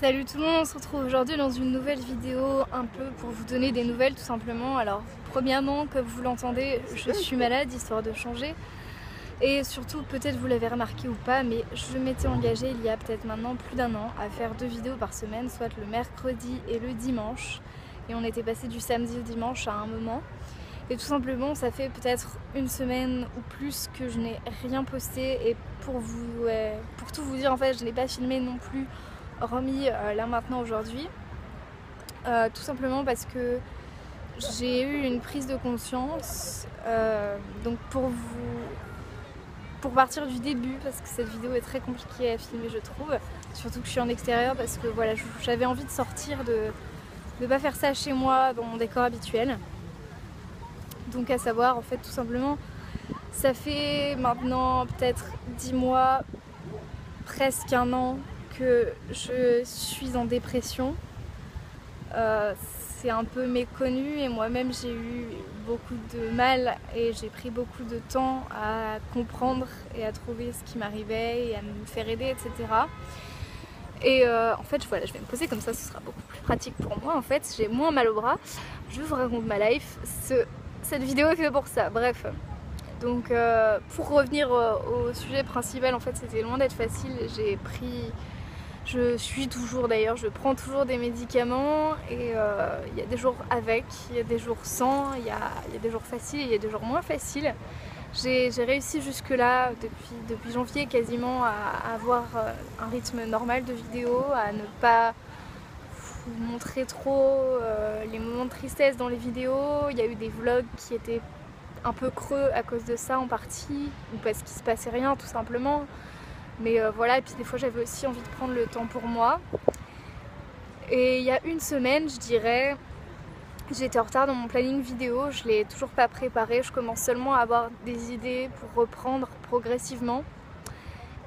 Salut tout le monde, on se retrouve aujourd'hui dans une nouvelle vidéo un peu pour vous donner des nouvelles tout simplement. Alors premièrement, comme vous l'entendez, je suis malade histoire de changer. Et surtout, peut-être vous l'avez remarqué ou pas, mais je m'étais engagée il y a peut-être maintenant plus d'1 an à faire 2 vidéos par semaine, soit le mercredi et le dimanche. Et on était passé du samedi au dimanche à un moment. Et tout simplement, ça fait peut-être une semaine ou plus que je n'ai rien posté. Et pour tout vous dire, en fait, je n'ai pas filmé non plus, hormis là maintenant aujourd'hui. Tout simplement parce que j'ai eu une prise de conscience. Donc pour partir du début, parce que cette vidéo est très compliquée à filmer je trouve, surtout que je suis en extérieur parce que voilà, j'avais envie de sortir, de ne pas faire ça chez moi dans mon décor habituel. Donc à savoir en fait tout simplement, ça fait maintenant peut-être 10 mois, presque 1 an que je suis en dépression. C'est un peu méconnu et moi-même j'ai eu beaucoup de mal et j'ai pris beaucoup de temps à comprendre et à trouver ce qui m'arrivait et à me faire aider, etc. Et en fait voilà, je vais me poser comme ça, ce sera beaucoup plus pratique pour moi en fait, j'ai moins mal au bras. Je vous raconte ma life, cette vidéo est faite pour ça, bref. Donc pour revenir au sujet principal, en fait c'était loin d'être facile, je suis toujours d'ailleurs, je prends toujours des médicaments et il y a des jours avec, il y a des jours sans, il y a des jours faciles et il y a des jours moins faciles. J'ai réussi jusque là depuis janvier quasiment à avoir un rythme normal de vidéos, à ne pas vous montrer trop les moments de tristesse dans les vidéos. Il y a eu des vlogs qui étaient un peu creux à cause de ça en partie, ou parce qu'il se passait rien tout simplement. Mais voilà, et puis des fois j'avais aussi envie de prendre le temps pour moi. Et il y a une semaine, je dirais, j'étais en retard dans mon planning vidéo, je l'ai toujours pas préparé, je commence seulement à avoir des idées pour reprendre progressivement.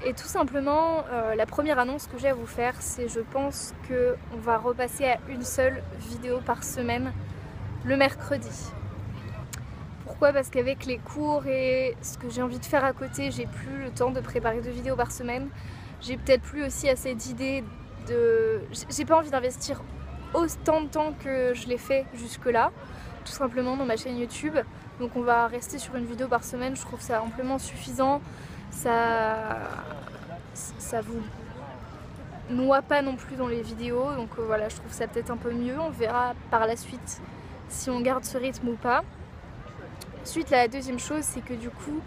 Et tout simplement, la première annonce que j'ai à vous faire, c'est je pense qu'on va repasser à une seule vidéo par semaine le mercredi. Pourquoi ? Parce qu'avec les cours et ce que j'ai envie de faire à côté, j'ai plus le temps de préparer 2 vidéos par semaine. J'ai peut-être plus aussi assez d'idées J'ai pas envie d'investir autant de temps que je l'ai fait jusque-là, tout simplement dans ma chaîne YouTube. Donc on va rester sur une vidéo par semaine, je trouve ça amplement suffisant. Ça vous noie pas non plus dans les vidéos, donc voilà, je trouve ça peut-être un peu mieux. On verra par la suite si on garde ce rythme ou pas. Ensuite, la deuxième chose, c'est que du coup,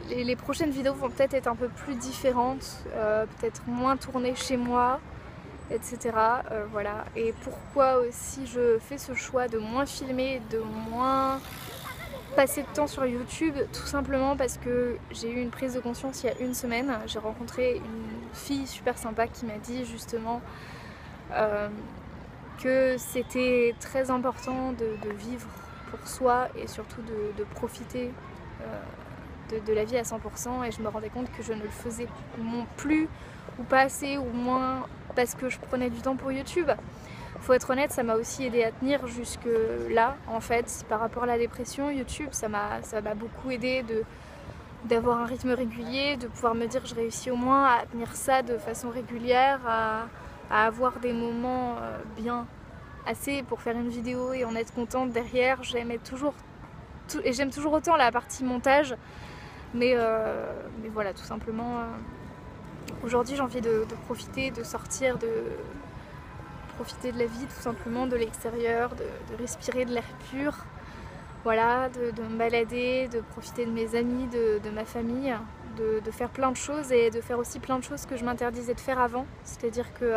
les prochaines vidéos vont peut-être être un peu plus différentes, peut-être moins tournées chez moi, etc. Voilà. Et pourquoi aussi je fais ce choix de moins filmer, de moins passer de temps sur YouTube, tout simplement parce que j'ai eu une prise de conscience il y a une semaine. J'ai rencontré une fille super sympa qui m'a dit justement que c'était très important de vivre pour soi et surtout de profiter de la vie à 100%, et je me rendais compte que je ne le faisais plus ou pas assez ou moins parce que je prenais du temps pour YouTube. Faut être honnête, ça m'a aussi aidé à tenir jusque là en fait par rapport à la dépression. YouTube ça m'a beaucoup aidé d'avoir un rythme régulier, de pouvoir me dire je réussis au moins à tenir ça de façon régulière, à avoir des moments bien assez pour faire une vidéo et en être contente derrière. J'aime toujours autant la partie montage, mais voilà, tout simplement aujourd'hui j'ai envie de profiter, de sortir, de profiter de la vie, tout simplement, de l'extérieur, de respirer de l'air pur, voilà, de me balader, de profiter de mes amis, de ma famille, de faire plein de choses et de faire aussi plein de choses que je m'interdisais de faire avant. C'est-à-dire que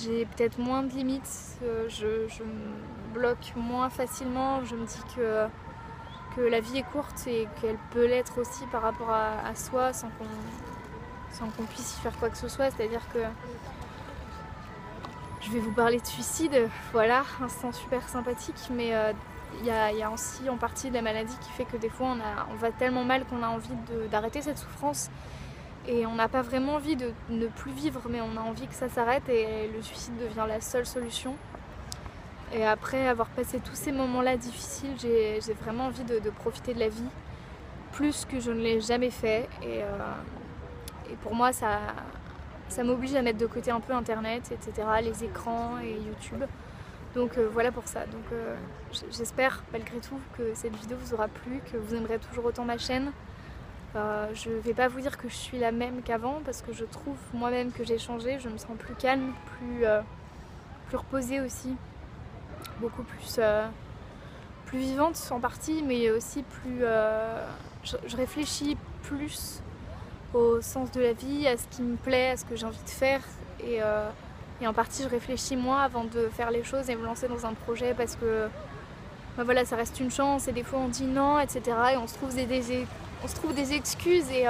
j'ai peut-être moins de limites, je me bloque moins facilement, je me dis que la vie est courte et qu'elle peut l'être aussi par rapport à soi sans qu'on puisse y faire quoi que ce soit. C'est-à-dire que je vais vous parler de suicide, voilà, instant super sympathique, mais il y a aussi en partie de la maladie qui fait que des fois on va tellement mal qu'on a envie d'arrêter cette souffrance. Et on n'a pas vraiment envie de ne plus vivre, mais on a envie que ça s'arrête, et le suicide devient la seule solution. Et après avoir passé tous ces moments-là difficiles, j'ai vraiment envie de profiter de la vie, plus que je ne l'ai jamais fait. Et pour moi, ça ça m'oblige à mettre de côté un peu internet, etc., les écrans et YouTube. Donc voilà pour ça. Donc j'espère malgré tout que cette vidéo vous aura plu, que vous aimerez toujours autant ma chaîne. Je vais pas vous dire que je suis la même qu'avant parce que je trouve moi-même que j'ai changé, je me sens plus calme, plus reposée aussi, beaucoup plus vivante en partie, mais aussi plus... je réfléchis plus au sens de la vie, à ce qui me plaît, à ce que j'ai envie de faire et en partie je réfléchis moins avant de faire les choses et me lancer dans un projet parce que voilà, ça reste une chance et des fois on dit non, etc. et on se trouve des excuses et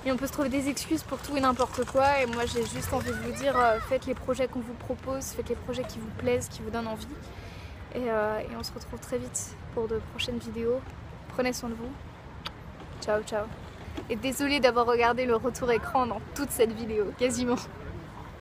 on peut se trouver des excuses pour tout et n'importe quoi et moi j'ai juste envie de vous dire faites les projets qu'on vous propose, faites les projets qui vous plaisent, qui vous donnent envie et on se retrouve très vite pour de prochaines vidéos. Prenez soin de vous. Ciao ciao. Et désolée d'avoir regardé le retour écran dans toute cette vidéo, quasiment.